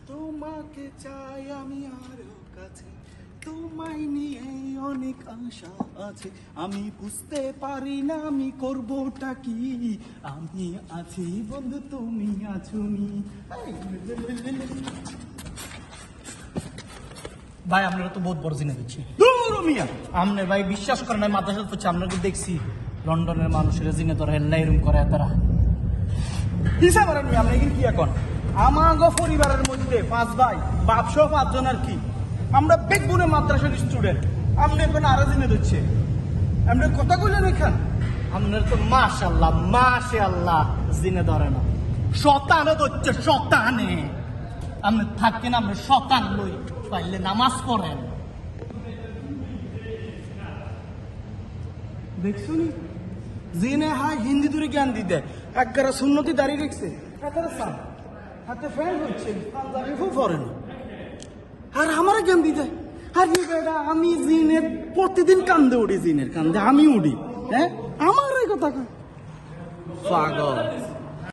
তোমাকে চাই আমি আরো কাছে, তোমায় নিয়ে অনেক আশা আছে। আমি বুঝতে পারি না আমি করবোটা কি, আমি আছি বন্ধু তুমি আছো নি। ভাই আপনারা তো বহুত বড় জিনে দিচ্ছি। দূর মিয়া, আপনি ভাই বিশ্বাস করেন না, মাদ্রাসা করছে আপনাকে দেখছি লন্ডনের মানুষের জিনে ধরে হেল্লা এরম করে তারা। হিসাব করেন মিয়া, আপনি কি এখন আমাগো পরিবারের মধ্যে 5 ভাই, বাপ সহ 5 জন আর কি, আমরা বেগুনে মাদ্রাসার স্টুডেন্ট। আপনি এখন আরো জিনে দিচ্ছে, আপনি কথা কইলেন এখান। আপনার তো মাশাআল্লাহ মাশাআল্লাহ জিনে ধরে না, শতানে ধরছে শতানে। আপনি থাকেন আপনি শতান লই, পাইলে নামাজ পড়েন। দেখছো নি জিনে হাই হিন্দি দূরে জ্ঞান দিতে একগারা সুন্নতি দাঁড়িয়ে রেখছে, হাতের সাম হাতে ফ্যান হচ্ছে, পাঞ্জাবি খুব পরে না, আর আমার জ্ঞান দিতে। আর কি বেটা, আমি জিনের প্রতিদিন কান্দে উঠি, জিনের কান্দে আমি উঠি। হ্যাঁ আমার এই কথা পাগল।